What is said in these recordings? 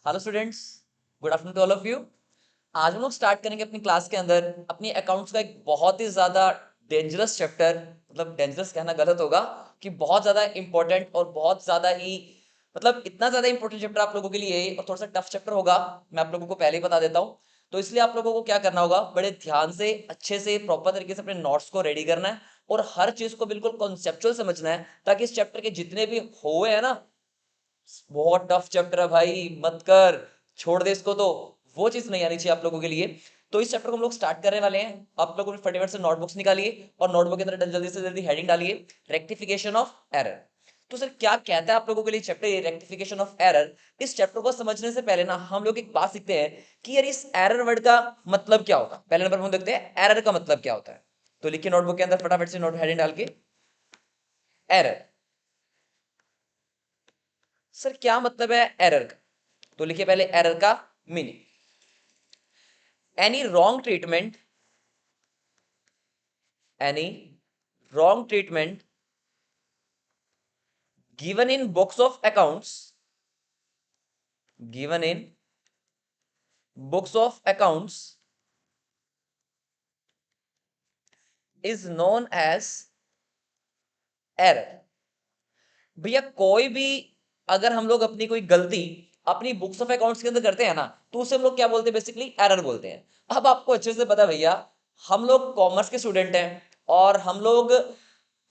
Hello students, good afternoon to all of you. आज हम लोग स्टार्ट करेंगे अपनी क्लास के अंदर अपनी अकाउंट्स का एक बहुत ही ज़्यादा डेंजरस चैप्टर। मतलब डेंजरस कहना गलत होगा कि बहुत ज़्यादा इंपॉर्टेंट और बहुत ज़्यादा ही मतलब इतना ज़्यादा इंपॉर्टेंट चैप्टर आप लोगों के लिए है और थोड़ा सा टफ चैप्टर होगा। मैं आप लोगों को पहले ही बता देता हूँ। तो इसलिए आप लोगों को क्या करना होगा, बड़े ध्यान से अच्छे से प्रॉपर तरीके से अपने नोट्स को रेडी करना है और हर चीज़ को बिल्कुल कॉन्सेप्चुअल समझना है, ताकि इस चैप्टर के जितने भी हुए हैं ना, बहुत टफ चैप्टर है भाई, मत कर, छोड़ दे इसको। तो वो चीज नहीं आनी चाहिए आप लोगों के लिए। तो इस चैप्टर को हम लोग स्टार्ट करने वाले हैं। आप लोगों ने फटाफट से नोटबुक्स निकालिए और नोटबुक के अंदर जल्दी से जल्दी हेडिंग डालिए, रेक्टिफिकेशन ऑफ एरर। तो सर क्या कहता है आप लोगों के लिए चैप्टर रेक्टिफिकेशन ऑफ एरर। इस चैप्टर को समझने से पहले ना हम लोग एक बात सीखते हैं कि यार इस एरर वर्ड का मतलब क्या होता है। पहले नंबर पर हम देखते हैं एरर का मतलब क्या होता है। तो लिखिए नोटबुक के अंदर फटाफट से नोट हेडिंग डाल के, एरर। सर क्या मतलब है एरर का, तो लिखिए पहले एरर का meaning. any wrong treatment any wrong treatment given in books of accounts, given in books of accounts is known as error। भैया कोई भी, अगर हम लोग अपनी कोई गलती अपनी बुक्स ऑफ अकाउंट्स के अंदर करते हैं ना, तो उसे हम लोग क्या बोलते हैं, बेसिकली एरर बोलते हैं। अब आपको अच्छे से पता है भैया, हम लोग कॉमर्स के स्टूडेंट हैं और हम लोग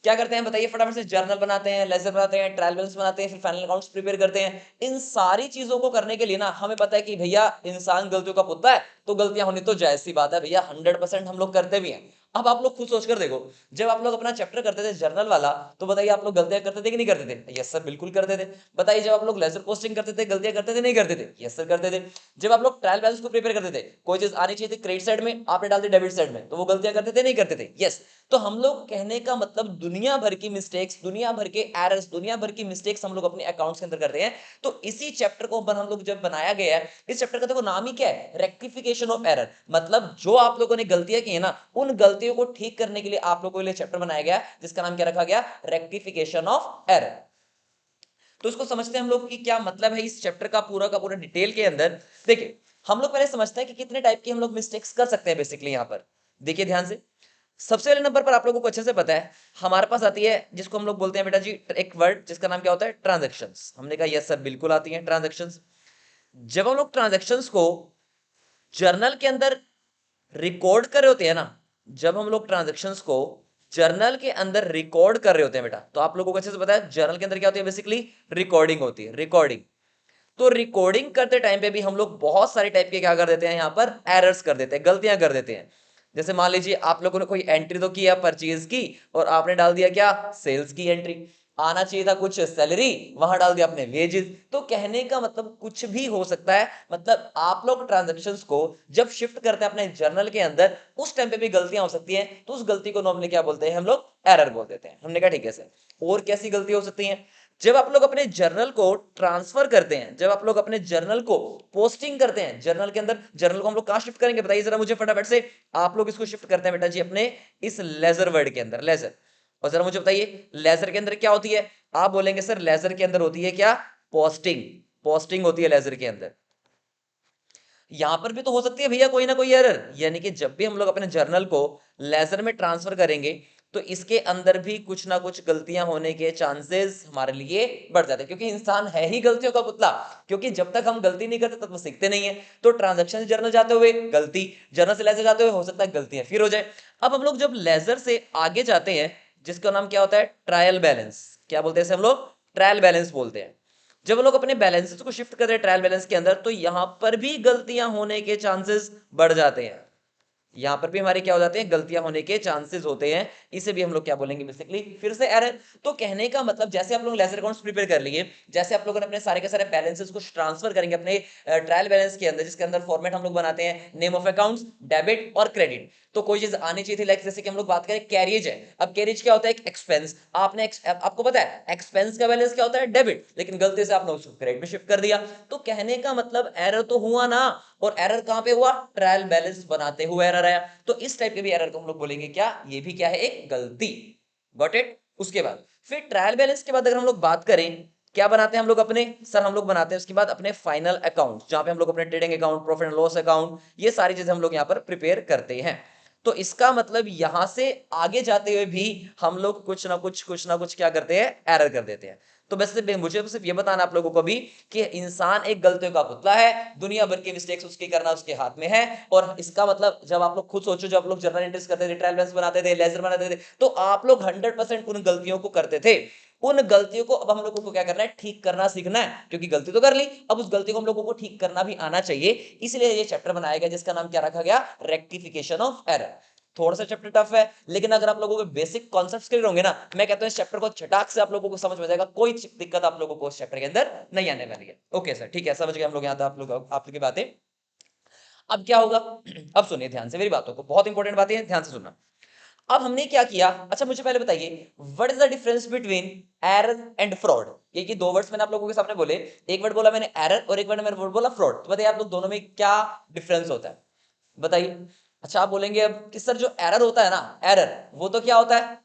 क्या करते हैं बताइए, फटाफट से जर्नल बनाते हैं, लेजर बनाते हैं, ट्रायल बैलेंस बनाते हैं, फिर फाइनल अकाउंट्स प्रिपेयर करते हैं। इन सारी चीजों को करने के लिए ना हमें पता है कि भैया इंसान गलतियों का पुतला है, तो गलतियां होनी तो जायज सी बात है भैया, 100% हम लोग करते भी हैं। अब आप लोग खुद सोच कर देखो, जब आप लोग अपना चैप्टर करते थे जर्नल वाला, तो बताइए आप लोग गलतियां करते थे कि नहीं करते थे? यस सर, बिल्कुल करते थे। बताइए जब आप लोग लेजर पोस्टिंग करते थे, गलतियां करते थे नहीं करते थे? यस सर, करते थे। जब आप लोग ट्रायल बैलेंस को प्रिपेयर करते थे, कोई चीज आनी चाहिए थी क्रेडिट साइड में, आपने डाल दी डेबिट साइड में, तो वो गलतियां करते थे नहीं करते थे? यस। तो हम लोग कहने का मतलब दुनिया भर की मिस्टेक्स, दुनिया भर के एरर्स, दुनिया भर की मिस्टेक्स हम लोग अपने अकाउंट्स के अंदर करते हैं। तो इसी चैप्टर को हम लोग जब बनाया गया है, इस चैप्टर का देखो नाम ही क्या है, रेक्टिफिकेशन ऑफ एरर। मतलब जो आप लोगों ने गलतियां की है ना, उन गलतियों को ठीक करने के लिए आप लोगों के लिए चैप्टर बनाया गया, जिसका नाम क्या रखा गया, रेक्टिफिकेशन ऑफ एरर। तो इसको समझते हैं हम लोग कि क्या मतलब है इस चैप्टर का पूरा डिटेल के अंदर। देखिए हम लोग पहले समझते हैं कि कितने टाइप की हम लोग मिस्टेक्स कर सकते हैं बेसिकली यहां पर। देखिए ध्यान से, सबसे पहले नंबर पर आप लोगों को अच्छे से पता है, हमारे पास आती है जिसको हम लोग बोलते हैं बेटा जी, एक वर्ड जिसका नाम क्या होता है, ट्रांजैक्शंस। हमने कहा यस सर, बिल्कुल आती है ट्रांजैक्शंस। जब हम लोग ट्रांजैक्शंस को जर्नल के अंदर रिकॉर्ड कर रहे होते हैं ना, जब हम लोग ट्रांजैक्शंस को जर्नल के अंदर रिकॉर्ड कर रहे होते हैं बेटा, तो आप लोगों को अच्छे से पता है जर्नल के अंदर क्या होती है, बेसिकली रिकॉर्डिंग होती है, रिकॉर्डिंग। तो रिकॉर्डिंग करते टाइम पे भी हम लोग बहुत सारे टाइप के क्या कर देते हैं, यहाँ पर एरर्स कर देते हैं, गलतियां कर देते हैं। जैसे मान लीजिए आप लोगों ने कोई एंट्री तो किया परचेज की, और आपने डाल दिया क्या, सेल्स की एंट्री। आना चाहिए था कुछ सैलरी, वहां डाल दिया आपने वेजेस। तो कहने का मतलब कुछ भी हो सकता है। मतलब आप लोग ट्रांजेक्शन्स को जब शिफ्ट करते हैं अपने जर्नल के अंदर, उस टाइम पे भी गलतियां हो सकती हैं, तो उस गलती को नॉर्मली क्या बोलते हैं हम लोग, एरर बोल देते हैं। हमने कहा ठीक है सर, और कैसी गलती हो सकती है, जब आप लोग अपने जर्नल को ट्रांसफर करते हैं, जब आप लोग अपने जर्नल को पोस्टिंग करते हैं जर्नल के अंदर, जर्नल को हम लोग कहां शिफ्ट करेंगे बताइए जरा मुझे फटाफट से। आप लोग इसको शिफ्ट करते हैं बेटा जी अपने इस लेजर वर्ड के अंदर, लेजर। और जरा मुझे बताइए लेजर के अंदर क्या होती है। आप बोलेंगे सर लेजर के अंदर होती है क्या, पोस्टिंग। पोस्टिंग होती है लेजर के अंदर। यहां पर भी तो हो सकती है भैया कोई ना कोई एरर, यानी कि जब भी हम लोग अपने जर्नल को लेजर में ट्रांसफर करेंगे, तो इसके अंदर भी कुछ ना कुछ गलतियां होने के चांसेस हमारे लिए बढ़ जाते हैं, क्योंकि इंसान है ही गलतियों का पुतला। क्योंकि जब तक हम गलती नहीं करते तब तक सीखते नहीं है। तो ट्रांजेक्शन से जर्नल जाते हुए गलती, जर्नल से लेजर जाते हुए हो सकता है गलतियां फिर हो जाए। अब हम लोग जब लेजर से आगे जाते हैं, जिसका नाम क्या होता है, ट्रायल बैलेंस। क्या बोलते हैं इसे हम लोग, ट्रायल बैलेंस बोलते हैं। जब लोग अपने बैलेंसेस को शिफ्ट कर रहे हैं ट्रायल बैलेंस के अंदर, तो यहां पर भी गलतियां होने के चांसेस बढ़ जाते हैं। यहां पर भी हमारे क्या हो जाते हैं, गलतियां होने के चांसेस होते हैं। इसे भी हम लोग क्या बोलेंगे बेसिकली, फिर से एरर। तो कहने का मतलब जैसे आप लोग लेजर अकाउंट्स प्रिपेयर कर लिए, जैसे आप लोगों ने अपने सारे के सारे बैलेंसेस को ट्रांसफर करेंगे अपने ट्रायल बैलेंस के अंदर, जिसके अंदर फॉर्मेट हम लोग बनाते हैं नेम ऑफ अकाउंट्स, डेबिट और क्रेडिट। तो कोई चीज आनी चाहिए थी, लाइक जैसे कि हम लोग बात करें कैरियज है। अब कैरियज क्या होता है, एक एक्सपेंस। आपको पता है एक्सपेंस का बैलेंस क्या होता है, डेबिट, लेकिन गलती से आपने उसको क्रेडिट में शिफ्ट कर दिया। तो कहने का मतलब एरर तो हुआ ना, और एरर कहां पे हुआ, ट्रायल बैलेंस बनाते हुए एरर आया। तो इस टाइप के भी एरर को हम लोग बोलेंगे क्या, ये भी क्या है, एक गलती। Got it. उसके बाद फिर ट्रायल बैलेंस के बाद अगर हम लोग बात करें, क्या बनाते हैं हम लोग अपने, सर हम लोग बनाते हैं उसके बाद अपने फाइनल अकाउंट, जहां पे हम लोग अपने trading account, profit and loss account, ये सारी चीजें हम लोग यहाँ पर प्रिपेयर करते हैं। तो इसका मतलब यहां से आगे जाते हुए भी हम लोग कुछ ना कुछ क्या करते हैं, एरर कर देते हैं। तो बस मुझे सिर्फ ये बताना आप लोगों को भी कि इंसान एक गलतियों का पुतला है, दुनिया भर की मिस्टेक्स उसकी करना उसके हाथ में है। और इसका मतलब जब आप लोग खुद सोचो, जब आप लोग जर्नल एंट्रीज करते थे, ट्रायल बैलेंस बनाते थे, लेजर बनाते थे, तो आप लोग 100% उन गलतियों को करते थे। उन गलतियों को अब हम लोगों को क्या करना है, ठीक करना सीखना है, क्योंकि गलती तो कर ली, अब उस गलती को हम लोगों को ठीक करना भी आना चाहिए। इसलिए ये चैप्टर बनाया गया जिसका नाम क्या रखा गया, रेक्टिफिकेशन ऑफ एरर। थोड़ा सा चैप्टर टफ है, लेकिन अगर आप लोगों के बेसिक कॉन्सेप्ट्स क्लियर होंगे ना, मैं कहता हूं इस चैप्टर को चटाक से आप लोगों को समझ में जाएगा, कोई दिक्कत आप लोगों को इस चैप्टर के अंदर नहीं आने वाली है। ओके सर, ठीक है, समझ गए हम लोग, यहां तक आप लोग आपकी बातें। अब क्या होगा, अब सुनिए ध्यान से मेरी बातों को, बहुत इंपॉर्टेंट बातें हैं, ध्यान से सुनना। अब हमने क्या किया, अच्छा मुझे पहले बताइए, what is the difference between error and fraud. ये दो वर्ड्स मैंने आप लोगों के सामने बोले, एक वर्ड बोला मैंने एरर और एक वर्ड मैंने बोला फ्रॉड। तो बताइए आप लोग दोनों में क्या डिफरेंस होता है, बताइए। अच्छा आप बोलेंगे अब कि सर जो एरर होता है ना, एरर वो तो क्या होता है,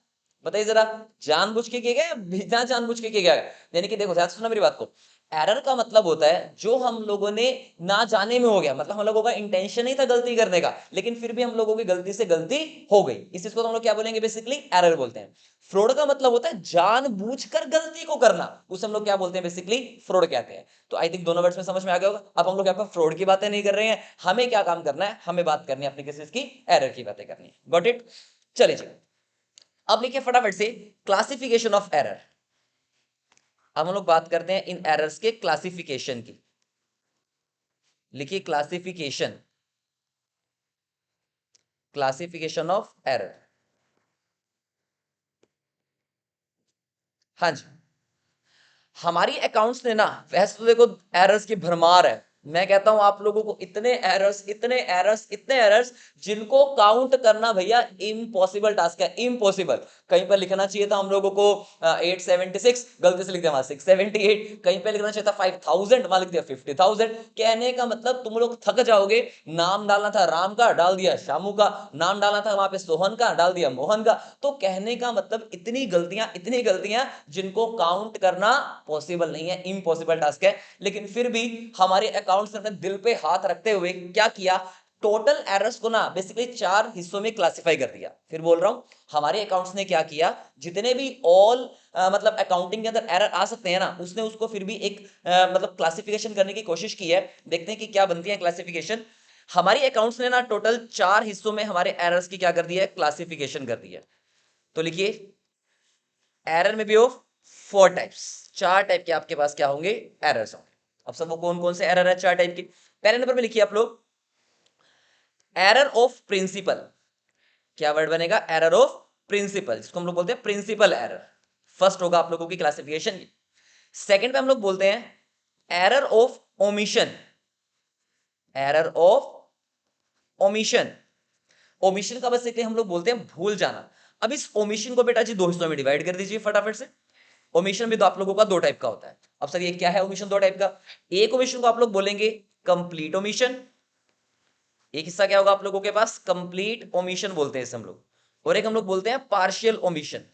बताइए जरा, जानबूझ के किया गया या बिना जानबूझ के किया गया। यानी कि देखो ध्यान से सुनना मेरी बात को, एरर का मतलब होता है जो हम लोगों ने ना जाने में हो गया, मतलब हम लोगों का इंटेंशन नहीं था गलती करने का, लेकिन फिर भी हम लोगों की गलती से गलती हो गई, इस चीज को तो हम लोग क्या बोलेंगे, बेसिकली एरर बोलते हैं। फ्रॉड का मतलब होता है जानबूझकर गलती को करना, उसे हम लोग क्या बोलते हैं, बेसिकली फ्रॉड कहते हैं। तो आई थिंक दोनों वर्ड्स में समझ में आ गया होगा। अब हम लोग यहाँ पर फ्रॉड की बातें नहीं कर रहे हैं, हमें क्या काम करना है, हमें बात करनी है अपनी किसी की, एरर की बातें करनी है। गॉट इट, चलिए चलिए। अब लिखिए फटाफट से क्लासिफिकेशन ऑफ एरर। अब हम लोग बात करते हैं इन एरर्स के क्लासिफिकेशन की। लिखिए क्लासिफिकेशन, क्लासिफिकेशन ऑफ एरर। हाँ जी, हमारी अकाउंट्स ने ना, वैसे तो देखो एरर्स की भरमार है, मैं कहता हूं आप लोगों को इतने एरर्स इतने एरर्स इतने एरर्स, जिनको काउंट करना भैया इम्पॉसिबल टास्क है, इम्पॉसिबल। कहीं पर लिखना चाहिए था हम लोगों को 876, गलती से लिख दिया वहां 678, कहीं पर लिखना चाहिए था 5000, वहां लिख दिया 50,000। कहने का मतलब तुम लोग थक जाओगे, नाम डालना था राम का, डाल दिया शामू का, नाम डालना था वहां पे सोहन का, डाल दिया मोहन का। तो कहने का मतलब इतनी गलतियां जिनको काउंट करना पॉसिबल नहीं है, इम्पॉसिबल टास्क है। लेकिन फिर भी हमारे अकाउंट्स ने अपने दिल पे हाथ रखते हुए क्या किया, टोटल एरर्स को ना बेसिकली 4 हिस्सों में क्लासिफाई कर दिया। फिर बोल रहा हूं, हमारे अकाउंट्स ने क्या किया, जितने भी ऑल मतलब अकाउंटिंग के अंदर एरर आ सकते हैं ना, उसने उसको फिर भी एक मतलब क्लासिफिकेशन करने की कोशिश की है। देखते हैं कि क्या बनती है क्लासिफिकेशन। हमारी अकाउंट्स ने ना टोटल 4 हिस्सों में हमारे एरर्स की क्या कर दी है, क्लासिफिकेशन कर दी है। तो लिखिए, एरर में भी ऑफ 4 टाइप्स, 4 टाइप के आपके पास क्या होंगे, एरर्स होंगे। अब सब वो कौन कौन से एरर है 4 टाइप के। पहले नंबर में लिखिए आप लोग, एरर ऑफ प्रिंसिपल। क्या वर्ड बनेगा, एरर ऑफ प्रिंसिपल, जिसको हम लोग बोलते हैं प्रिंसिपल एरर। फर्स्ट होगा आप लोगों की क्लासिफिकेशन। सेकंड पे हम लोग बोलते हैं error of omission, error of omission. Omission का बस हम लोग बोलते हैं भूल जाना। अब इस ओमिशन को बेटा जी दो हिस्सों में डिवाइड कर दीजिए फटाफट से। ओमिशन भी तो आप लोगों का दो टाइप का होता है। अब सर ये क्या है ओमिशन दो टाइप का, एक ओमिशन को आप लोग बोलेंगे कंप्लीट ओमिशन, एक हिस्सा क्या होगा आप लोगों के पास, कंप्लीट ओमिशन बोलते हैं इसे हम लोग, और एक हम लोग बोलते हैं पार्शियल ओमिशन।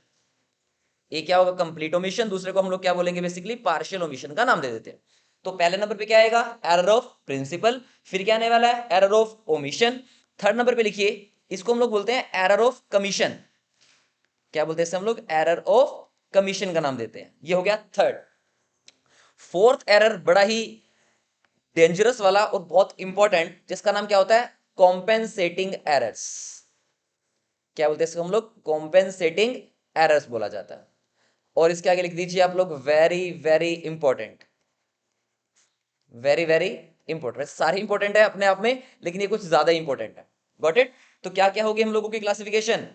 एक क्या होगा, कंप्लीट ओमिशन, दूसरे को हम लोग क्या बोलेंगे, बेसिकली पार्शियल ओमिशन का नाम दे देते हैं। तो पहले नंबर पे क्या आएगा, एरर ऑफ प्रिंसिपल, फिर क्या आने वाला है, error of omission. Third number पे लिखिए, इसको हम लोग बोलते हैं एरर ऑफ कमीशन। क्या बोलते हैं इसे हम लोग, एरर ऑफ कमीशन का नाम देते हैं। ये हो गया थर्ड। फोर्थ एरर बड़ा ही डेंजरस वाला और बहुत इंपॉर्टेंट, जिसका नाम क्या होता है, कॉम्पेंसेटिंग एरर्स। क्या बोलते हैं इसको हम लोग, कॉम्पेंसेटिंग एरर्स बोला जाता है। और इसके आगे लिख दीजिए आप लोग, very very important, very very important. सारे इंपॉर्टेंट है अपने आप में, लेकिन ये कुछ ज्यादा इंपॉर्टेंट है। Got it. तो क्या क्या होगी हम लोगों की क्लासिफिकेशन,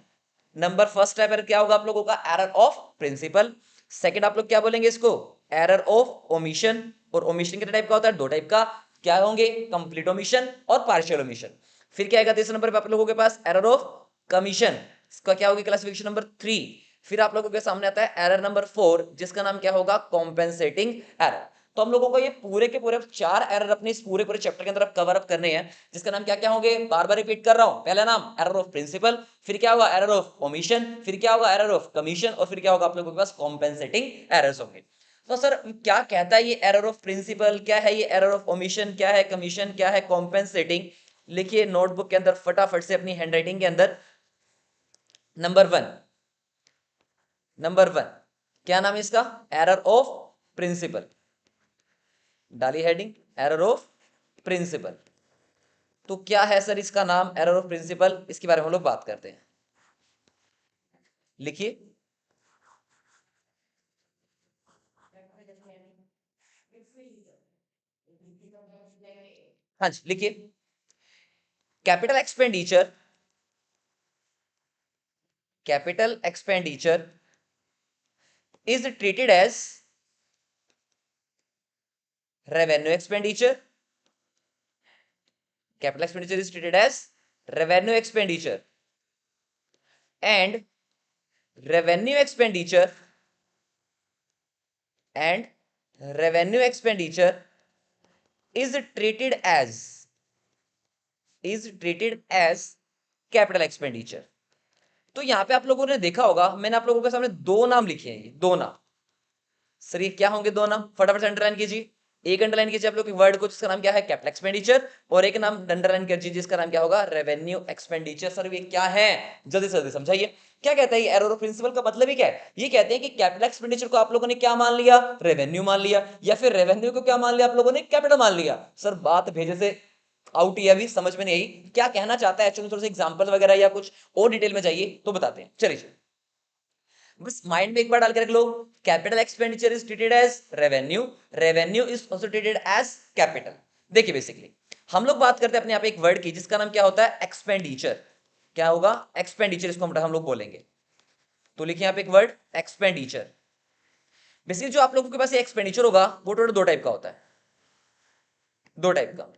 नंबर फर्स्ट एरर क्या होगा आप लोगों का, एरर ऑफ प्रिंसिपल। सेकंड आप लोग क्या बोलेंगे इसको, एरर ऑफ ओमिशन। और ओमिशन कितने टाइप का होता है, दो टाइप का, क्या होंगे, कंप्लीट ओमिशन और पार्शियल ओमिशन। फिर क्या आएगा तीसरे नंबर पे आप लोगों के पास, एरर ऑफ कमीशन, इसका क्या होगी क्लासिफिकेशन नंबर 3। फिर आप लोगों के सामने आता है एरर नंबर 4, जिसका नाम क्या होगा, कॉम्पेंसेटिंग एरर। तो हम लोगों को ये पूरे के पूरे 4 एरर अपने इस पूरे पूरे चैप्टर के अंदर कवर अप करने हैं, जिसका नाम क्या क्या होंगे, बार बार रिपीट कर रहा हूं। पहला नाम एरर ऑफ प्रिंसिपल, फिर क्या होगा, एरर ऑफ ओमिशन, फिर क्या होगा, एरर ऑफ कमीशन, और फिर क्या होगा आप लोगों के पास कॉम्पेंसेटिंग एरर्स होंगे। तो सर क्या कहता है ये एरर ऑफ प्रिंसिपल, क्या है ये एरर ऑफ ओमिशन, क्या है कमीशन, क्या है कॉम्पेंसेटिंग? लिखिए नोटबुक के अंदर फटाफट से अपनी हैंडराइटिंग के अंदर। नंबर वन क्या नाम है इसका? Error of principle. डाली हेडिंग एरर ऑफ प्रिंसिपल। तो क्या है सर इसका नाम एरर ऑफ प्रिंसिपल, इसके बारे में हम लोग बात करते हैं। लिखिए हाँ जी, लिखिए capital expenditure is treated as revenue expenditure. Capital expenditure is treated as revenue expenditure, and revenue expenditure and revenue expenditure is treated as capital expenditure. तो यहां पे आप लोगों ने देखा होगा, मैंने आप लोगों के सामने दो नाम लिखे हैं, ये दो नाम। सर ये क्या होंगे दो नाम? फटाफट से अंडरलाइन कीजिए। एक अंडरलाइन कीजिए आप लोग वर्ड को, जिसका नाम क्या है? Capital expenditure. और एक नाम अंडरलाइन कीजिए जिसका नाम क्या होगा? Revenue expenditure. सर ये क्या है? जल्दी से जल्दी समझाइए। क्या कहता है ये एरर ऑफ प्रिंसिपल का मतलब ही क्या है? ये कहते हैं कि कैपिटल एक्सपेंडिचर को आप लोगों ने क्या मान लिया? रेवेन्यू मान लिया, या फिर रेवेन्यू को क्या मान लिया आप लोगों ने? कैपिटल मान लिया। सर बात भेजे से आउट ही अभी समझ में नहीं आई क्या कहना चाहता है एक्चुअली। थोड़ा सा एग्जांपल वगैरह या कुछ और डिटेल में जाइए तो बताते हैं। चलिए बस माइंड में एक बार डाल के रख लो, capital expenditure is treated as revenue, revenue is also treated as capital. देखिए बेसिकली हम लोग बात करते हैं अपने आप एक वर्ड की जिसका नाम क्या होता है? एक्सपेंडिचर। क्या होगा? एक्सपेंडिचर, इसको हम लोग बोलेंगे। तो लिखिए यहाँ पे एक वर्ड एक्सपेंडिचर। बेसिकली जो आप लोगों के पास ये एक्सपेंडिचर होगा वो टोटल दो टाइप का होता है। दो टाइप का।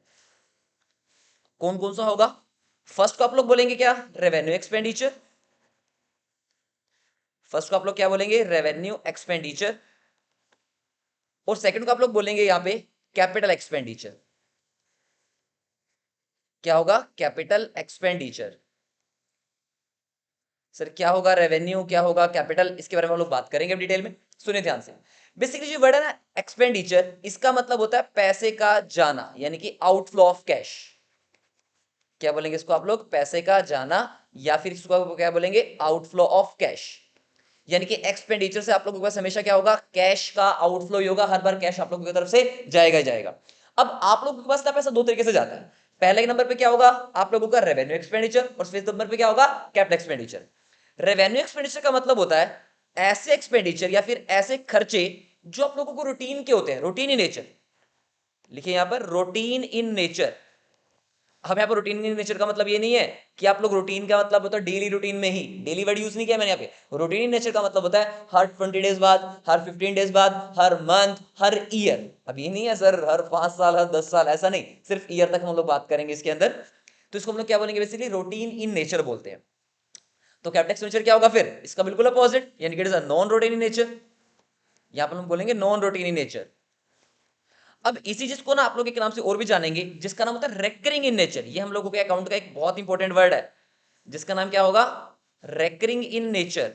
कौन कौन सा होगा? फर्स्ट को आप लोग बोलेंगे क्या? Revenue expenditure. फर्स्ट को आप लोग क्या बोलेंगे? Revenue expenditure. और सेकंड को आप लोग बोलेंगे यहां पे कैपिटल एक्सपेंडिचर। क्या होगा? Capital expenditure. सर क्या होगा रेवेन्यू, क्या होगा कैपिटल? इसके बारे में हम लोग बात करेंगे अब डिटेल में। सुनिए ध्यान से। बेसिकली जो वर्ड है ना एक्सपेंडिचर, इसका मतलब होता है पैसे का जाना, यानी कि आउटफ्लो ऑफ कैश। क्या बोलेंगे इसको आप लोग? पैसे का जाना, या फिर इसको क्या बोलेंगे? Outflow of cash. यानी कि एक्सपेंडिचर से आप लोगों के पास हमेशा क्या होगा? कैश का आउटफ्लो होगा। हर बार कैश आप लोगों की तरफ से जाएगा ही जाएगा। अब आप लोगों के पास ना पैसा दो तरीके से जाता है। पहले नंबर पे क्या होगा आप लोगों का? Revenue expenditure. और फिर नंबर पे क्या होगा? Capital expenditure. रेवेन्यू एक्सपेंडिचर का मतलब होता है ऐसे एक्सपेंडिचर या फिर ऐसे खर्चे जो आप लोगों को रूटीन के होते हैं, रूटीन इन नेचर। लिखिए यहां पर रूटीन इन नेचर। अब यहाँ पर रूटीन इन नेचर का मतलब ये नहीं है कि आप लोग रूटीन का मतलब होता है डेली रूटीन में ही, डेली वर्ड यूज नहीं किया मैंने यहाँ पे। रूटीन इन नेचर का मतलब होता है हर 20 डेज बाद, हर 15 डेज बाद, हर मंथ, हर ईयर। अब ये नहीं है सर हर 5 साल, हर 10 साल, ऐसा नहीं, सिर्फ ईयर तक हम लोग बात करेंगे इसके अंदर। तो इसको हम लोग क्या बोलेंगे? बेसिकली रूटीन इन नेचर बोलते हैं। तो कैपिटल एक्सपेंडिचर क्या होगा फिर? इसका बिल्कुल अपोजिट, यानी कि it is a non routine in nature. यहां पर हम बोलेंगे नॉन रूटीन इन नेचर। अब इसी चीज को ना आप लोग एक नाम से और भी जानेंगे जिसका नाम होता है रेकरिंग इन नेचर। ये हम लोगों के अकाउंट का एक बहुत इंपॉर्टेंट वर्ड है जिसका नाम क्या होगा? Recurring in nature.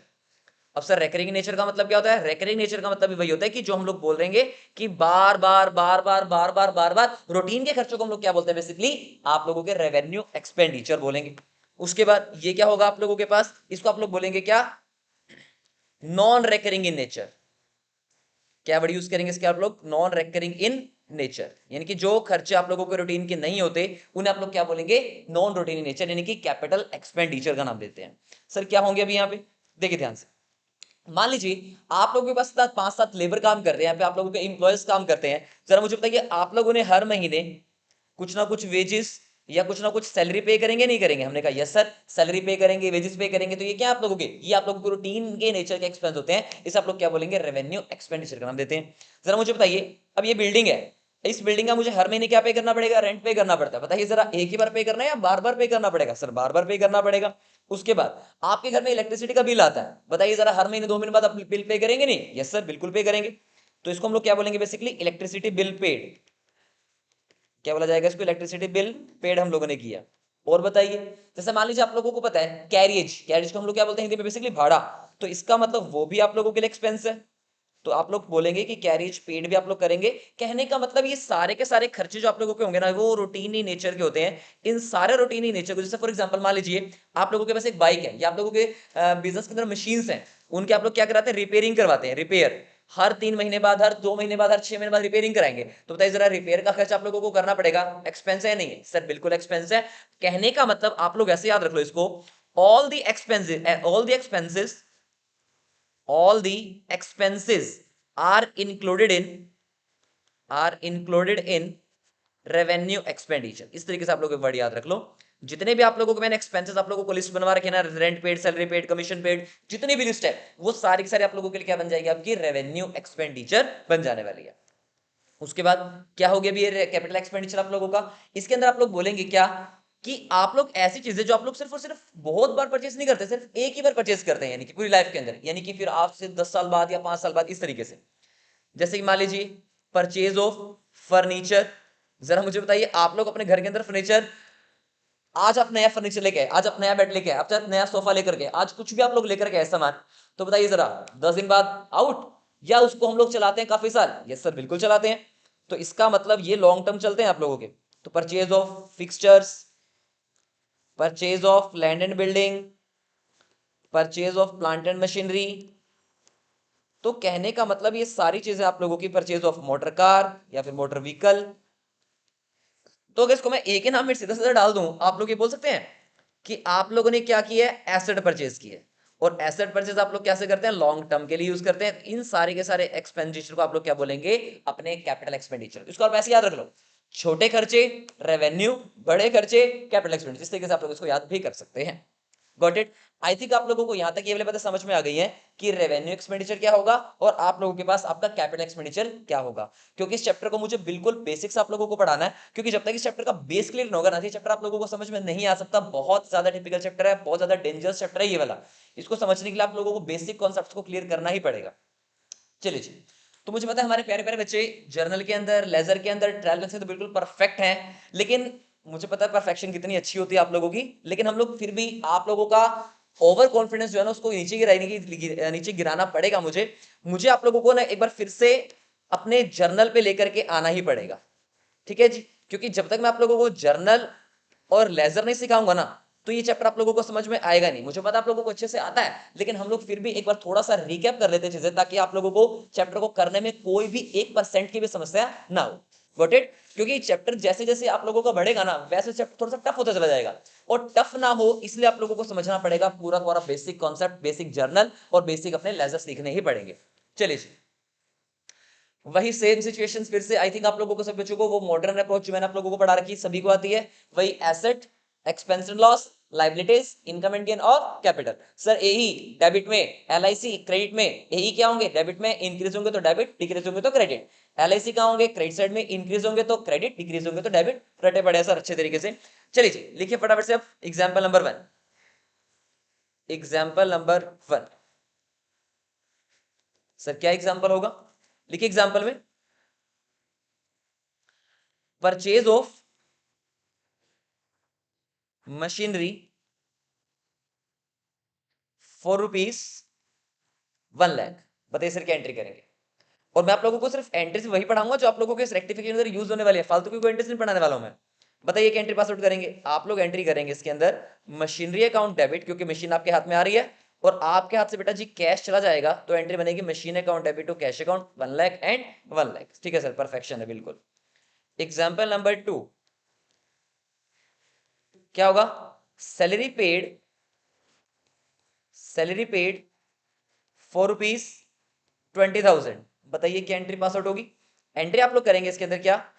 अब सर रेकरिंग इन नेचर का मतलब क्या होता है? रेकरिंग नेचर का मतलब भी वही होता है कि जो हम लोग बोल रहे कि बार बार बार बार बार बार बार बार रूटीन के खर्चों को हम लोग क्या बोलते हैं? बेसिकली आप लोगों के रेवेन्यू एक्सपेंडिचर बोलेंगे। उसके बाद ये क्या होगा आप लोगों के पास? इसको आप लोग बोलेंगे क्या? Non recurring in nature. क्या वर्ड यूज करेंगे इसके आप लोग? Non recurring in nature. यानी कि जो खर्चे आप लोगों के रूटीन के नहीं होते उन्हें आप लोग क्या बोलेंगे? नॉन रूटीन इन नेचर, यानी कि कैपिटल एक्सपेंडिचर का नाम देते हैं। सर क्या होंगे अभी यहाँ पे? देखिए ध्यान से। मान लीजिए आप लोगों के पास 5-7 लेबर काम कर रहे हैं, यहाँ पे आप लोगों के एम्प्लॉयज काम करते हैं। जरा मुझे बताइए आप लोगों ने हर महीने कुछ ना कुछ वेजेस या कुछ ना कुछ सैलरी पे करेंगे नहीं करेंगे? हमने कहा यस सर, सैलरी पे करेंगे, वेजेस पे करेंगे। तो ये क्या आप लोगों के? ये आप लोगों के रूटीन के नेचर के एक्सपेंस होते हैं। इसे आप लोग क्या बोलेंगे? रेवेन्यू एक्सपेंडिचर का नाम देते हैं। जरा मुझे बताइए अब ये बिल्डिंग है, इस बिल्डिंग का मुझे हर महीने क्या पे करना पड़ेगा? रेंट पे करना पड़ता है। बताइए जरा एक ही बार पे करना है या बार बार पे करना पड़ेगा? सर बार बार पे करना पड़ेगा। उसके बाद आपके घर में इलेक्ट्रिसिटी का बिल आता है, बताइए जरा हर महीने 2 महीने बाद आप बिल पे करेंगे नहीं? यस सर बिल्कुल पे करेंगे। तो इसको हम लोग क्या बोलेंगे? Basically electricity bill paid. क्या बोला जाएगा इसको? इलेक्ट्रिसिटी बिल पेड हम लोगों ने किया। और बताइए जैसे मान लीजिए आप लोगों को पता है कैरियज, कैरियज को हम लोग क्या बोलते हैं हिंदी में? बेसिकली भाड़ा। तो इसका मतलब वो भी आप लोगों के लिए एक्सपेंस है। तो आप लोग बोलेंगे कि कैरिज पेड भी आप लोग करेंगे। कहने का मतलब ये सारे के सारे खर्चे जो आप लोगों के होंगे ना वो रूटीन ही नेचर के होते हैं। इन सारे रूटीन ही नेचर को, जैसे फॉर एग्जांपल मान लीजिए आप लोगों के पास एक बाइक है या आप लोगों के बिजनेस के अंदर मशीन्स हैं, उनके आप लोग क्या कराते हैं, रिपेयरिंग करवाते हैं। रिपेयर हर 3 महीने बाद, हर 2 महीने बाद, हर 6 महीने बाद रिपेयरिंग कराएंगे। तो बताइए जरा, रिपेयर का खर्च आप लोगों को करना पड़ेगा, एक्सपेंस है नहीं है सर? बिल्कुल एक्सपेंस है। कहने का मतलब आप लोग ऐसे याद रख लो इसको, all the expenses all the expenses all the expenses are included in revenue expenditure. इस तरीके से आप लोग एक वर्ड याद रख लो। जितने भी आप लोगों को मैंने एक्सपेंसेस आप लोगों को लिस्ट बनवा रखे ना, rent paid, salary paid, commission paid, जितनी भी लिस्ट है वो सारी की सारी आप लोगों के लिए क्या बन जाएगी, आपकी रेवेन्यू एक्सपेंडिचर बन जाने वाली है। उसके बाद क्या हो गया भी ये कैपिटल एक्सपेंडिचर आप लोगों का। इसके अंदर आप लोग बोलेंगे क्या कि आप लोग ऐसी चीजें जो आप लोग सिर्फ और सिर्फ बहुत बार परचेस नहीं करते, सिर्फ एक ही बार परचेस करते हैं, यानी कि पूरी लाइफ के अंदर, यानी कि फिर आप से 10 साल बाद या 5 साल बाद, इस तरीके से। जैसे कि मान लीजिए परचेज ऑफ फर्नीचर। जरा मुझे बताइए, आप लोग अपने घर के अंदर फर्नीचर, आज आप नया फर्नीचर लेके आए, आज आप नया बेड लेके आए, आप नया सोफा लेकर गए, आज कुछ भी आप लोग लेकर गए सामान, तो बताइए जरा 10 दिन बाद आउट, या उसको हम लोग चलाते हैं काफी साल? यस सर, बिल्कुल चलाते हैं। तो इसका मतलब ये लॉन्ग टर्म चलते हैं आप लोगों के। तो purchase of fixtures, purchase of land and building, purchase of plant and machinery. तो कहने का मतलब ये सारी चीजें आप लोगों की, परचेज ऑफ मोटर कार या फिर मोटर व्हीकल। तो अगर इसको मैं एक ही नाम में सीधा सीधा डाल दूं, आप लोग ये बोल सकते हैं कि आप लोगों ने क्या किया है, एसेट परचेज किया है। और एसेट परचेज आप लोग कैसे करते हैं, लॉन्ग टर्म के लिए यूज करते हैं। इन सारे के सारे एक्सपेंडिचर को आप लोग क्या बोलेंगे, अपने कैपिटल एक्सपेंडिचर। इसको आप ऐसे याद रख लो, छोटे खर्चे रेवेन्यू, बड़े खर्चे कैपिटल एक्सपेंडिचर। इस तरीके से आप लोग इसको याद भी कर सकते हैं। Got it? आई थिंक आप लोगों को यहां तक ये वाली बातें समझ में आ गई है कि रेवेन्यू एक्सपेंडिचर क्या होगा और आप लोगों के पास आपका कैपिटल एक्सपेंडिचर क्या होगा। क्योंकि इस चैप्टर को मुझे बिल्कुल बेसिक्स आप लोगों को पढ़ाना है, क्योंकि जब तक इस चैप्टर का बेस क्लियर होगा ना, ये चैप्टर आप लोगों को समझ में नहीं आ सकता। बहुत ज्यादा टिपिकल चैप्टर है, बहुत ज्यादा डेंजरस चैप्टर है ये वाला। इसको समझने के लिए आप लोगों को बेसिक कॉन्सेप्ट्स को क्लियर करना ही पड़ेगा। चलिए जी, तो मुझे पता है हमारे प्यारे प्यारे बच्चे जर्नल के अंदर, लेजर के अंदर, ट्रायल से तो बिल्कुल परफेक्ट हैं, लेकिन मुझे पता है परफेक्शन कितनी अच्छी होती है आप लोगों की, लेकिन हम लोग फिर भी आप लोगों का ओवर कॉन्फिडेंस जो है ना उसको नीचे गिराने की, नीचे गिराना पड़ेगा मुझे। मुझे आप लोगों को ना एक बार फिर से अपने जर्नल पे लेकर के आना ही पड़ेगा, ठीक है जी? क्योंकि जब तक मैं आप लोगों को जर्नल और लेजर नहीं सिखाऊंगा ना, तो ये चैप्टर आप लोगों को समझ में आएगा नहीं। मुझे पता आप लोगों को अच्छे से आता है, लेकिन हम लोग फिर भी एक बार थोड़ा सा रिकैप कर लेते हैं चीजें, ताकि आप लोगों को चैप्टर को करने में कोई भी 1% की भी समस्या ना हो। Got it? क्योंकि चैप्टर जैसे जैसे आप लोगों का बढ़ेगा ना, वैसे चैप्टर थोड़ा सा टफ होता चला जाएगा, और टफ ना हो इसलिए आप लोगों को समझना पड़ेगा पूरा पूरा बेसिक कॉन्सेप्ट, बेसिक जर्नल और बेसिक अपने लेजर सीखने ही पड़ेंगे। चलिए जी, वही सेम सिचुएशंस फिर से आई थिंक आप लोगों को, सब बच्चों को वो मॉडर्न अप्रोच जो मैंने आप लोगों को पढ़ा रखी सभी को आती है। वही asset, expense and loss, liabilities, income and gain और कैपिटल। सर यही डेबिट में, एलआईसी क्रेडिट में, यही क्या होंगे, डेबिट में इंक्रीज होंगे तो डेबिट, डिक्रीज होंगे तो क्रेडिट। एलआईसी कहां होंगे, क्रेडिट साइड में, इंक्रीज होंगे तो क्रेडिट, डिक्रीज होंगे तो डेबिट। रटे पड़े सर अच्छे तरीके से। चलिए जी, लिखिए फटाफट से अब example number 1। Example number 1 sir क्या एग्जाम्पल होगा, लिखिए एग्जाम्पल में, परचेज ऑफ मशीनरी फॉर ₹1,00,000। बताइए सर क्या एंट्री करेंगे? और मैं आप लोगों को सिर्फ एंट्रीज वही पढ़ाऊंगा जो आप लोगों के इस रेक्टिफिकेशन अंदर यूज होने वाली है, फालतू की कोई एंट्रीज नहीं पढ़ाने वाला हूं मैं। बताइए क्या एंट्री पास आउट करेंगे आप लोग? एंट्री करेंगे इसके अंदर मशीनरी अकाउंट डेबिट, क्योंकि मशीन आपके हाथ में आ रही है और आपके हाथ से बेटा जी कैश चला जाएगा, तो एंट्री बनेगी machine account debit to cash account 1,00,000 and 1,00,000। ठीक है सर, परफेक्शन है बिल्कुल। एग्जाम्पल नंबर 2 क्या होगा, salary paid, salary paid for ₹20,000। बताइए क्या एंट्री पास आउट होगी? एंट्री आप लोग करेंगे इसके अंदर क्या,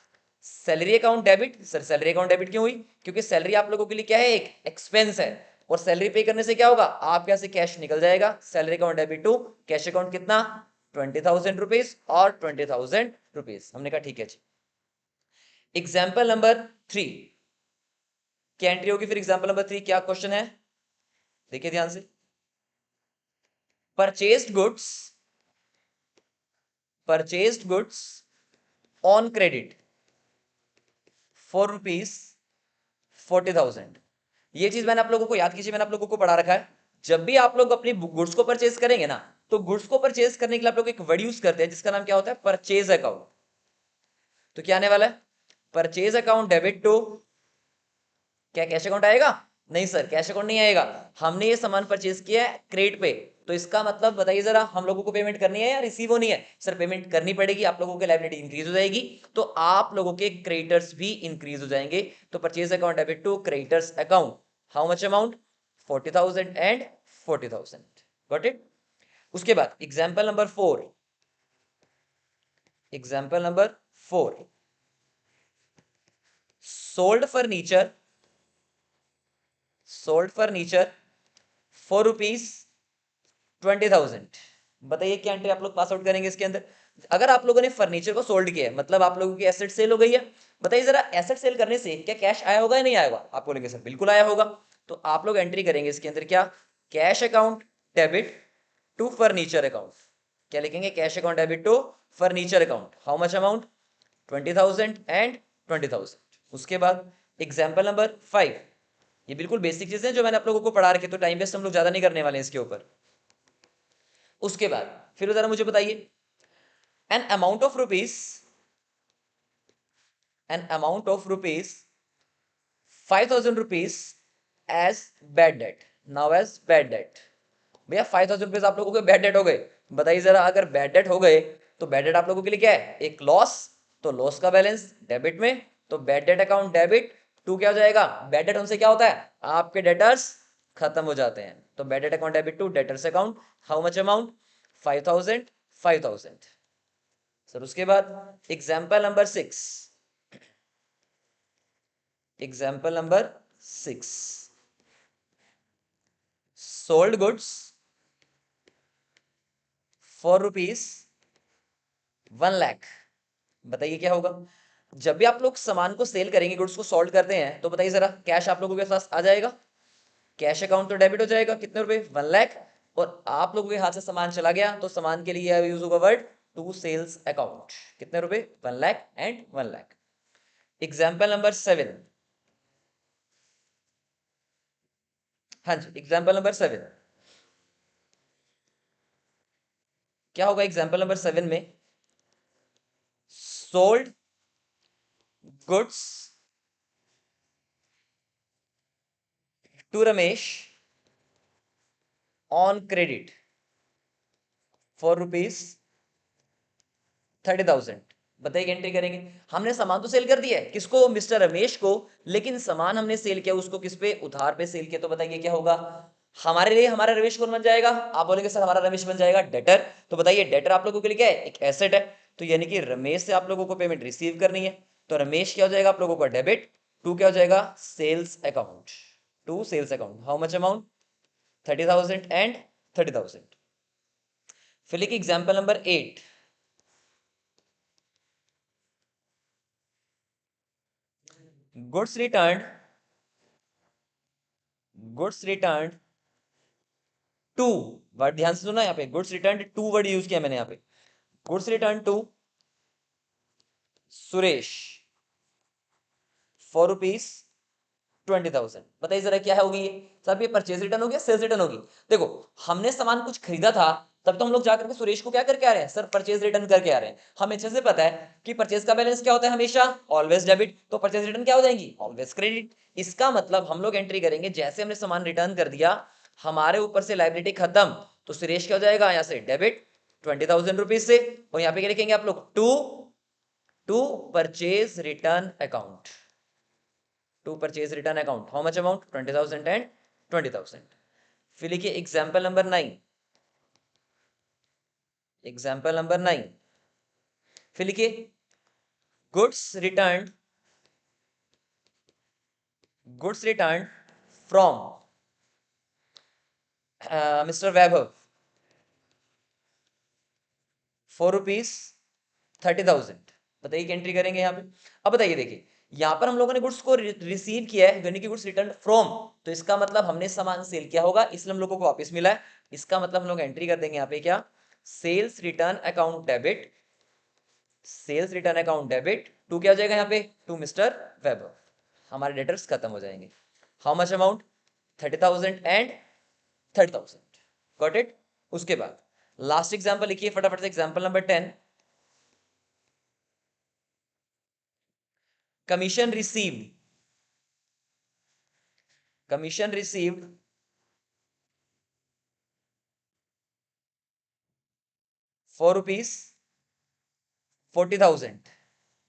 salary account debit. Sir salary account debit क्यों हुई? क्योंकि सैलरी आप लोगों के लिए क्या है, एक एक्सपेंस है, और सैलरी पे करने से क्या होगा, आपके यहाँ से कैश निकल जाएगा। Salary account debit to cash account कितना, ₹20,000 और ₹20,000। हमने कहा ठीक है जी। एग्जाम्पल नंबर 3 क्या एंट्री होगी फिर? एग्जाम्पल नंबर 3 क्या क्वेश्चन है, देखिए ध्यान से। Purchased goods, purchased goods on credit for ₹40,000। ये चीज मैंने आप लोगों को याद कीजिए, मैंने आप लोगों को पढ़ा रखा है। जब भी आप लोग अपनी गुड्स को परचेज करेंगे ना, तो गुड्स को परचेज करने के लिए आप लोग एक वर्ड यूज करते हैं जिसका नाम क्या होता है, परचेज अकाउंट। तो क्या आने वाला है, परचेज अकाउंट डेबिट टू, क्या कैश अकाउंट आएगा? नहीं सर, कैश अकाउंट नहीं आएगा। हमने ये सामान परचेज किया है क्रेडिट पे, तो इसका मतलब बताइए जरा, हम लोगों को पेमेंट करनी है या रिसीव होनी है? सर पेमेंट करनी पड़ेगी, आप लोगों की लायबिलिटी इंक्रीज हो जाएगी, तो आप लोगों के क्रेडिटर्स भी इंक्रीज हो जाएंगे। तो purchase account debit to creditors account, how much amount, 40,000 and 40,000। Got it? उसके बाद example number 4, example number 4, sold furniture, sold furniture for rupees 20,000। बताइए क्या एंट्री आप लोग पास आउट करेंगे इसके अंदर? अगर आप लोगों ने फर्नीचर को सोल्ड किया है मतलब आप लोगों की एसेट सेल हो गई है। बताइए जरा, एसेट सेल करने से क्या कैश आया होगा या नहीं आया होगा? आप बोलेंगे सर बिल्कुल आया होगा। तो आप लोग एंट्री करेंगे इसके अंदर क्या, cash account debit to furniture account. क्या लिखेंगे, cash account debit to furniture account, how much amount, 20,000 and 20,000। उसके बाद एग्जाम्पल नंबर 5, ये बिल्कुल बेसिक चीजें जो मैंने आप लोगों को पढ़ा रखी, तो टाइम वेस्ट हम लोग ज्यादा नहीं करने वाले हैं इसके ऊपर। उसके बाद फिर जरा मुझे बताइए, an amount of rupees, an amount of rupees 5,000 rupees as bad debt, now as bad debt. भैया 5,000 रुपीज आप लोगों के बैड डेट हो गए। बताइए जरा, अगर बैड डेट हो गए तो बैड डेट आप लोगों के लिए क्या है, एक लॉस। तो लॉस का बैलेंस डेबिट में, तो bad debt account debit to क्या हो जाएगा, बैड डेट उनसे क्या होता है, आपके डेटर्स खत्म हो जाते हैं, तो bad debt account debit to debtors account, how much amount, 5,000, 5,000। Sir उसके बाद example number 6, example number 6, sold goods for rupees 1 lakh. बताइए क्या होगा? जब भी आप लोग सामान को सेल करेंगे, गुड्स को सोल्ड करते हैं, तो बताइए जरा, कैश आप लोगों के पास आ जाएगा, कैश अकाउंट तो डेबिट हो जाएगा, कितने रुपए, 1 लाख, और आप लोगों के हाथ से सामान चला गया, तो सामान के लिए यूज होगा वर्ड टू सेल्स अकाउंट, कितने रुपए, 1 lakh and 1 lakh. Example number 7, हाँ जी, एग्जाम्पल नंबर 7 क्या होगा? एग्जाम्पल नंबर 7 में, sold goods to Ramesh on credit for rupees 30,000। बताइए एंट्री करेंगे, हमने सामान तो सेल कर दिया है, किसको, मिस्टर रमेश को, लेकिन सामान हमने सेल किया उसको किस पे, उधार पे सेल किया। तो बताइए क्या होगा हमारे लिए, हमारा रमेश कौन बन जाएगा? आप बोलेंगे सर हमारा रमेश बन जाएगा डेटर। तो बताइए डेटर आप लोगों के लिए क्या है, एक एसेट है, तो यानी कि रमेश से आप लोगों को पेमेंट रिसीव करनी है, तो रमेश क्या हो जाएगा आप लोगों का, डेबिट टू क्या हो जाएगा, sales account, to sales account, how much amount, 30,000 and 30,000। फिर लिखिए example number 8, goods return, goods return to, word ध्यान से सुना, यहाँ पे goods return to word use किया मैंने यहाँ पे, goods return to Suresh for rupees 20,000। बताइए जरा क्या होगी ये? सब ये परचेज रिटर्न हो गया, सेल्स रिटर्न होगी। देखो, हमने सामान कुछ खरीदा था, तब तो हम लोग जाकर के सुरेश को क्या करके आ रहे हैं, सर परचेज रिटर्न करके आ रहे हैं। हमें अच्छे से पता है कि परचेज का बैलेंस क्या होता है, हमेशा ऑलवेज डेबिट, तो परचेज रिटर्न क्या हो जाएंगी, ऑलवेज क्रेडिट। इसका मतलब हम लोग एंट्री करेंगे, जैसे हमने सामान रिटर्न कर दिया, हमारे ऊपर से लाइबिलिटी खत्म, तो सुरेश क्या हो जाएगा, यहाँ से डेबिट 20,000 रुपीज से, और यहाँ पे क्या लिखेंगे आप लोग, to, to purchase return account, to purchase return account, how much amount, 20,000 and 20,000। फिर लिखिए एग्जाम्पल नंबर 9, एग्जाम्पल नंबर 9, फिर लिखिए goods return, goods return from mister Vaibhav for rupees 30,000। बताइए क्या एंट्री करेंगे यहाँ पे? अब बताइए, देखिए यहाँ पर हम लोगों ने गुड्स को रिसीव किया है, यानी कि गुड्स रिटर्न फ्रॉम, तो इसका मतलब हमने सामान सेल किया होगा, इसलिए हम लोगों को वापस मिला है। इसका मतलब हम लोग एंट्री कर देंगे यहाँ पे क्या, sales return account debit, sales return account debit to क्या हो जाएगा यहाँ पे, टू मिस्टर वेबर, हमारे डेटर्स खत्म हो जाएंगे, how much amount, 30,000 and 30,000। Got it? उसके बाद लास्ट एग्जांपल लिखिए फटाफट से, example number 10, commission received, commission received ₹4,40,000।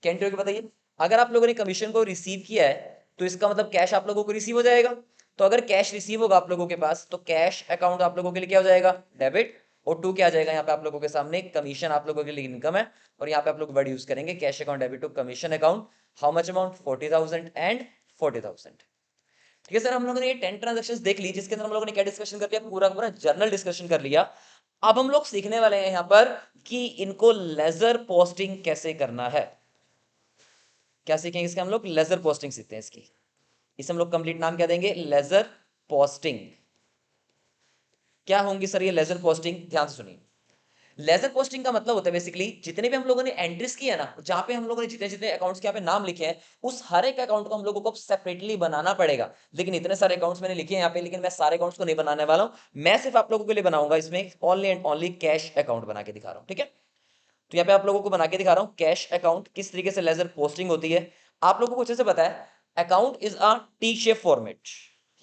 कैंटी के बताइए, अगर आप लोगों ने कमीशन को रिसीव किया है तो इसका मतलब कैश आप लोगों को रिसीव हो जाएगा। तो अगर कैश रिसीव होगा आप लोगों के पास तो कैश अकाउंट आप लोगों के लिए क्या हो जाएगा, डेबिट। और टू क्या आ जाएगा यहाँ पे आप लोगों के सामने, कमीशन आप लोगों के लिए इनकम है। और यहाँ पे आप लोग वर्ड यूज करेंगे cash account debit to commission account, how much amount 40,000 and 40,000। ठीक है सर, हम लोगों ने ये 10 ट्रांजेक्शंस देख ली जिसके अंदर हम लोगों ने क्या डिस्कशन कर लिया, पूरा पूरा जर्नल डिस्कशन कर लिया। अब हम लोग सीखने वाले हैं यहाँ पर कि इनको लेजर पोस्टिंग कैसे करना है। क्या सीखेंगे इसका, हम लोग लेजर पोस्टिंग सीखते हैं इसकी। इसे हम लोग कंप्लीट नाम क्या देंगे, लेजर पोस्टिंग। क्या होंगी सर ये लेजर पोस्टिंग, ध्यान से सुनिए। लेजर पोस्टिंग का मतलब होता है बेसिकली जितने भी हम लोगों ने एंट्रीज की है ना, जहां पे हम लोगों ने जितने जितने अकाउंट्स के यहाँ पे नाम लिखे हैं, उस हर एक अकाउंट को हम लोगों को सेपरेटली बनाना पड़ेगा। लेकिन इतने सारे अकाउंट्स मैंने लिखे हैं यहाँ पे, लेकिन मैं सारे अकाउंट्स को नहीं बनाने वाला हूं। मैं सिर्फ आप लोगों के लिए बनाऊंगा इसमें only and only cash account बना के दिखा रहा हूं। ठीक है, तो यहाँ पे आप लोगों को बना के दिखा रहा हूँ कैश अकाउंट किस तरीके से लेजर पोस्टिंग होती है। आप लोगों को अच्छे से पता है account is a T shape format.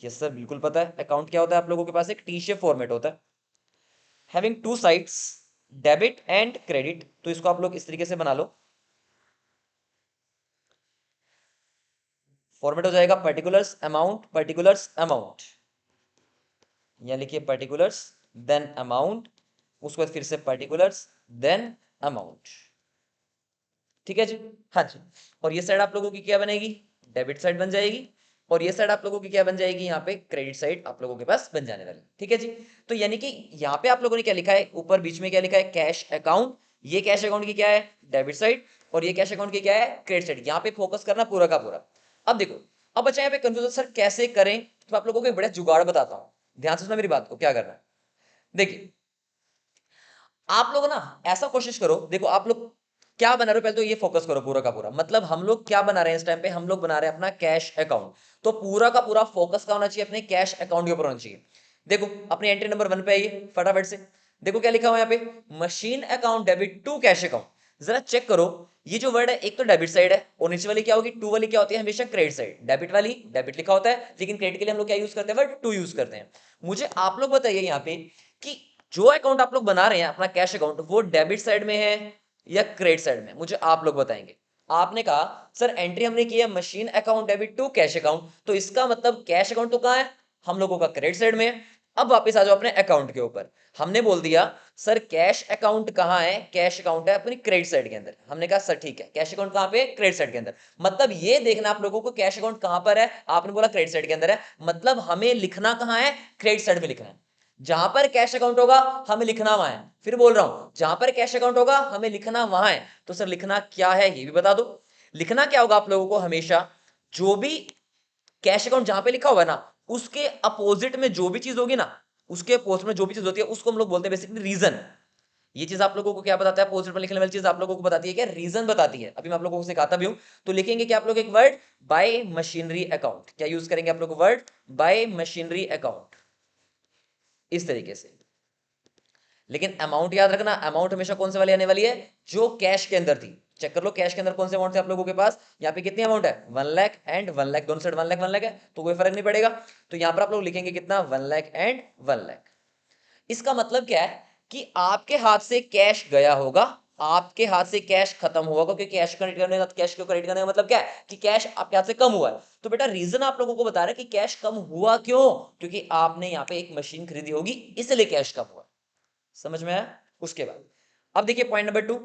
Yes sir, बिल्कुल पता है अकाउंट क्या होता है, आप लोगों के पास एक टी शेप फॉर्मेट होता है, having two sides, debit and credit. तो इसको आप लोग इस तरीके से बना लो, फॉर्मेट हो जाएगा पर्टिकुलर्स अमाउंट, पर्टिकुलर्स अमाउंट, या लिखिए पर्टिकुलर्स देन अमाउंट, उसके बाद फिर से पर्टिकुलर्स देन अमाउंट। ठीक है जी, हाँ जी। और ये साइड आप लोगों की क्या बनेगी, डेबिट साइड बन जाएगी। और ये साइड आप लोगों की क्या बन जाएगी, यहाँ पे क्रेडिट साइड आप लोगों के पास बन जाने वाली। ठीक है जी, तो यानी कि यहाँ पे आप लोगों ने क्या लिखा है, ऊपर बीच में क्या लिखा है, कैश अकाउंट। ये कैश अकाउंट की क्या है, डेबिट साइड, और ये कैश अकाउंट की क्या है, क्रेडिट साइड। यहाँ पे फोकस करना पूरा का पूरा। अब देखो, अब बच्चा यहाँ पे कंफ्यूजन सर कैसे करें, तो आप लोगों को एक बड़ा जुगाड़ बताता हूँ, ध्यान से सुना मेरी बात को। क्या करना है देखिए, आप लोग ना ऐसा कोशिश करो, देखो आप लोग क्या बना रहे हो, पहले तो ये फोकस करो पूरा का पूरा। मतलब हम लोग क्या बना रहे हैं इस टाइम पे, हम लोग बना रहे हैं अपना कैश अकाउंट। तो पूरा का पूरा फोकस क्या होना चाहिए, अपने कैश अकाउंट के ऊपर होना चाहिए। देखो अपनी एंट्री नंबर 1 पे आइए फटाफट से, देखो क्या लिखा हुआ है यहाँ पे, machine account debit to cash account. जरा चेक करो, ये जो वर्ड है एक तो डेबिट साइड है, और नीचे वाली क्या होगी, टू वाली क्या होती है, हमेशा क्रेडिट साइड। डेबिट वाली डेबिट लिखा होता है, लेकिन क्रेडिट के लिए हम लोग क्या यूज करते हैं, वर्ड टू यूज करते हैं। मुझे आप लोग बताइए यहाँ पे कि जो अकाउंट आप लोग बना रहे हैं अपना कैश अकाउंट, वो डेबिट साइड में है या क्रेडिट साइड में, मुझे आप लोग बताएंगे। आपने कहा सर एंट्री हमने की है machine account debit to cash account, तो इसका मतलब कैश अकाउंट तो कहां है, हम लोगों का क्रेडिट साइड में है। अब वापस आ जाओ अपने अकाउंट के ऊपर, हमने बोल दिया सर कैश अकाउंट कहां है, कैश अकाउंट है अपनी क्रेडिट साइड के अंदर। हमने कहा सर ठीक है, कैश अकाउंट कहां पे, क्रेडिट साइड के अंदर। मतलब ये देखना आप लोगों को कैश अकाउंट कहां पर है, आपने बोला क्रेडिट साइड के अंदर है, मतलब हमें लिखना कहां है, क्रेडिट साइड में लिखना है। जहां पर कैश अकाउंट होगा हमें लिखना वहां है। फिर बोल रहा हूं, जहां पर कैश अकाउंट होगा हमें लिखना वहां है। तो सर लिखना क्या है ये भी बता दो। लिखना क्या होगा आप लोगों को, हमेशा जो भी कैश अकाउंट जहां पे लिखा हुआ है ना, उसके अपोजिट में जो भी चीज होगी ना, उसके अपोजिट में जो भी चीज होती है उसको हम लोग बोलते हैं बेसिकली रीजन। ये चीज आप लोगों को क्या बताता है, अपोजिट में लिखने वाली चीज आप लोगों को बताती है क्या, रीजन बताती है। अभी मैं आप लोगों को सिखाता भी हूं। तो लिखेंगे कि आप लोग एक वर्ड बाय मशीनरी अकाउंट, क्या यूज करेंगे आप लोग, वर्ड बाय मशीनरी अकाउंट, इस तरीके से। लेकिन अमाउंट याद रखना, अमाउंट हमेशा कौन से वाली आने वाली है, जो कैश के अंदर थी। चेक कर लो कैश के अंदर कौन से अमाउंट थे आप लोगों के पास, यहाँ पे कितनी अमाउंट है, 1 लाख एंड 1 लाख, दोनों साइड 1 लाख 1 लाख है, तो कोई फर्क नहीं पड़ेगा। तो यहाँ पर आप लोग लिखेंगे कितना, 1 लाख एंड 1 लाख। इसका मतलब क्या है कि आपके हाथ से कैश गया होगा, आपके हाथ से कैश खत्म हुआ होगा, क्योंकि कैश क्रेडिट करने का, कैश को क्रेडिट करने का मतलब क्या है कि कैश आपके हाथ से कम हुआ है। तो बेटा रीजन आप लोगों को बता रहे हैं कि कैश कम हुआ क्यों, क्योंकि आपने यहाँ पे एक मशीन खरीदी होगी इसलिए कैश कम हुआ। समझ में आया। उसके बाद अब देखिए पॉइंट नंबर 2।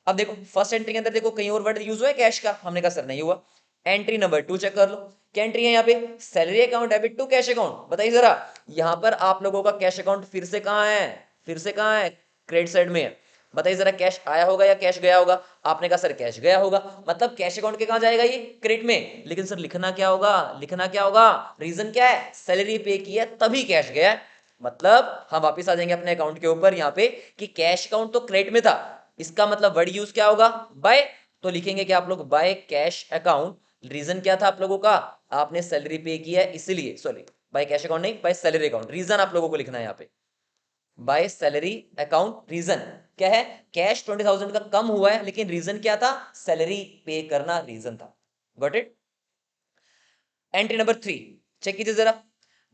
अब देखो फर्स्ट एंट्री के अंदर देखो कहीं और वर्ड यूज हुआ है कैश का, हमने कहा सर नहीं हुआ। एंट्री नंबर 2 चेक कर लो, क्या एंट्री है यहाँ पे, salary account debit to cash account. बताइए जरा, यहाँ पर आप लोगों का कैश अकाउंट फिर से कहाँ है, फिर से कहाँ है, क्रेडिट साइड में है। बताइए जरा कैश आया होगा या कैश गया होगा, आपने कहा सर कैश गया होगा, मतलब कैश अकाउंट के कहाँ जाएगा ये, क्रेडिट में। लेकिन सर लिखना क्या होगा, लिखना क्या होगा, रीजन क्या है, सैलरी पे की है तभी कैश गया है। मतलब हम वापस आ जाएंगे अपने अकाउंट के ऊपर यहाँ पे कि कैश अकाउंट तो क्रेडिट में था, इसका मतलब वर्ड यूज क्या होगा, बाय। तो लिखेंगे कि आप लोग बाय कैश अकाउंट। रीजन क्या था आप लोगों का, आपने सैलरी पे की है इसलिए, सॉरी बाय कैश अकाउंट नहीं, बाय सैलरी अकाउंट। रीजन आप लोगों को लिखना है यहाँ पे। By salary account. रीजन क्या है? कैश 20,000 का कम हुआ है, लेकिन रीजन क्या था? सैलरी पे करना रीजन था। Got it? Entry number 3 check कीजिए जरा।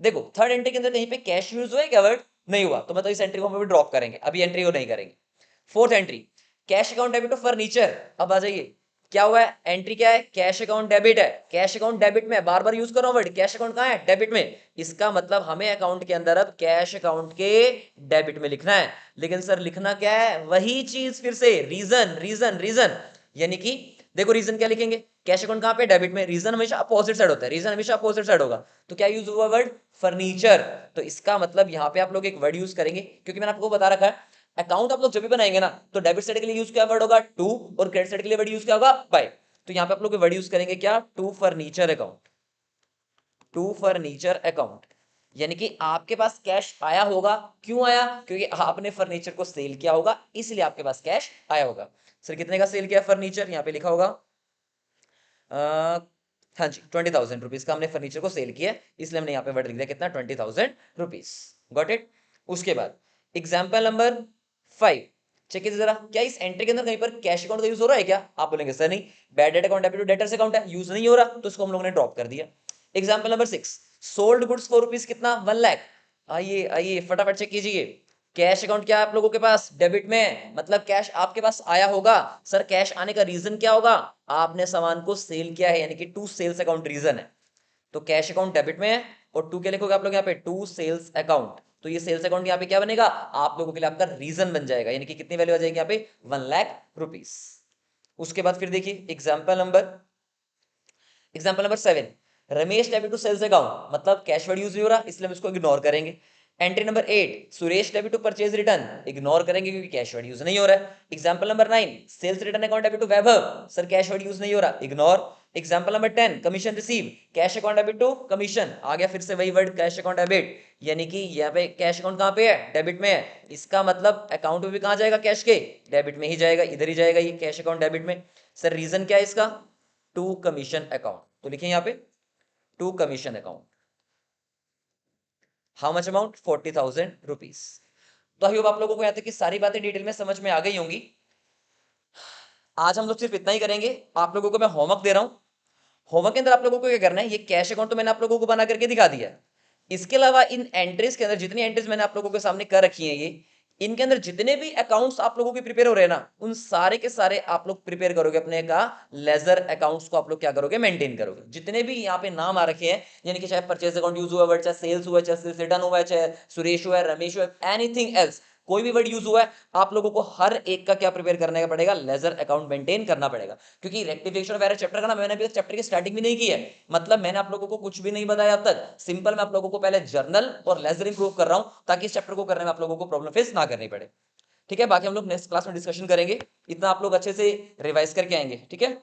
देखो थर्ड एंट्री के अंदर कहीं पे कैश यूज हुआ है क्या? वर्ड नहीं हुआ, तो मतलब इस एंट्री को हम अभी ड्रॉप करेंगे, अभी एंट्री को नहीं करेंगे। Fourth entry cash account debit to furniture. अब आ जाइए, क्या हुआ है? एंट्री क्या है? कैश अकाउंट डेबिट है। कैश अकाउंट डेबिट में बार बार यूज कर रहा हूं वर्ड, कैश अकाउंट कहां है? डेबिट में। इसका मतलब हमें अकाउंट के अंदर अब कैश अकाउंट के डेबिट में लिखना है। लेकिन सर लिखना क्या है? वही चीज फिर से, रीजन रीजन रीजन। यानी कि देखो रीजन क्या लिखेंगे? कैश अकाउंट कहां पे? डेबिट में। रीजन हमेशा अपोजिट साइड होता है, रीजन हमेशा अपोजिट साइड होगा। तो क्या यूज हुआ वर्ड? फर्नीचर। तो इसका मतलब यहां पे आप लोग एक वर्ड यूज करेंगे, क्योंकि मैंने आपको बता रखा है अकाउंट आप लोग जब भी बनाएंगे ना, तो डेबिट साइड के लिए यूज क्या वर्ड होगा? टू, और क्रेडिट साइड के लिए वर्ड यूज क्या होगा? बाय। तो यहां पे आप लोग वर्ड यूज करेंगे क्या? To furniture account. To furniture account, यानी कि आपके पास कैश आया होगा। क्यों आया? क्योंकि आपने फर्नीचर को सेल किया होगा, इसलिए आपके पास कैश आया होगा। सर कितने का सेल किया फर्नीचर? यहां पे लिखा होगा हाँ जी 20,000 रुपीज का हमने फर्नीचर को सेल किया, इसलिए हमने यहाँ पे वर्ड लिख दिया कितना? 20,000 रुपीज। Got it? उसके बाद एग्जाम्पल नंबर 5 चेक कीजिए जरा। क्या इस एंट्री के अंदर कहीं पर कैश अकाउंट का यूज हो रहा है क्या? आप बोलेंगे सर नहीं, bad debt account debit to debtors account है, यूज नहीं हो रहा, तो इसको हम लोगों ने ड्रॉप कर दिया। Example number 6 sold goods for rupees कितना? 1 लाख। आइए आइए फटाफट चेक कीजिए। कैश अकाउंट क्या है आप लोगों के पास? डेबिट में, मतलब कैश आपके पास आया होगा। सर कैश आने का रीजन क्या होगा? आपने सामान को सेल किया है, यानी कि टू सेल्स अकाउंट रीजन है। तो कैश अकाउंट डेबिट में है, और टू के लिखोगे आप लोग यहाँ पे? To sales account. तो ये सेल्स अकाउंट यहाँ पे क्या बनेगा? आप लोगों के लिए आपका रीजन बन जाएगा, यानी कि कितनी वैल्यू आ जाएगी यहाँ पे? 1 लाख रुपीज। उसके बाद फिर देखिए example number 7 Ramesh debit to sales account, मतलब कैश वर्ड यूज नहीं हो रहा, इसलिए हम इसको इग्नोर करेंगे। Entry number 8 Suresh debit to purchase return, ignore करेंगे क्योंकि कैश वर्ड यूज नहीं हो रहा है। Example number 9 sales return account debit to Vaibhav, sir cash word use नहीं हो रहा, ignore. Example number 10 commission receive, cash account debit to commission, आ गया फिर से वही वर्ड कैश अकाउंट डेबिट, यानी कि यहाँ पे कैश अकाउंट कहाँ पे है? डेबिट में है। इसका मतलब अकाउंट में भी कहाँ जाएगा? कैश के डेबिट में ही जाएगा, इधर ही जाएगा ये कैश अकाउंट डेबिट में। सर रीजन क्या है इसका? To commission account. तो लिखें यहाँ पे to commission account. How much amount? 40,000 rupees. तो आई होप आप लोगों को यहाँ तक की सारी बातें डिटेल में समझ में आ गई होंगी। आज हम लोग सिर्फ इतना ही करेंगे। आप लोगों को मैं होमवर्क दे रहा हूं। होमवर्क के अंदर आप लोगों को क्या करना है? ये कैश अकाउंट तो मैंने आप लोगों को बना करके दिखा दिया है। इसके अलावा इन एंट्रीज के अंदर जितनी एंट्रीज मैंने आप लोगों के सामने कर रखी हैं, ये इनके अंदर जितने भी अकाउंट्स आप लोगों के प्रिपेयर हो रहे हैं ना, उन सारे के सारे आप लोग प्रिपेयर करोगे अपने का लेजर अकाउंट्स को आप लोग क्या करोगे? मेंटेन करोगे। जितने भी यहाँ पे नाम आ रखे हैं, यानी कि चाहे परचेज अकाउंट यूज हुआ है, चाहे सेल्स हुआ है, चाहे सेल्स रिटर्न हुआ है, चाहे सुरेश हुआ है, रमेश हुआ है, एनीथिंग एल्स, कोई भी वर्ड यूज हुआ है, आप लोगों को हर एक का क्या प्रिपेयर करने का पड़ेगा? लेजर अकाउंट मेंटेन करना पड़ेगा। क्योंकि रेक्टिफिकेशन ऑफ एरर चैप्टर का ना मैंने अभी तक चैप्टर की स्टार्टिंग भी नहीं की है, मतलब मैंने आप लोगों को कुछ भी नहीं बताया अब तक। सिंपल मैं आप लोगों को पहले जर्नल और लेजर इंप्रूव कर रहा हूं, ताकि इस चैप्टर को करने में आप लोगों को प्रॉब्लम फेस ना करनी पड़े। ठीक है, बाकी हम लोग नेक्स्ट क्लास में डिस्कशन करेंगे। इतना आप लोग अच्छे से रिवाइज करके आएंगे। ठीक है।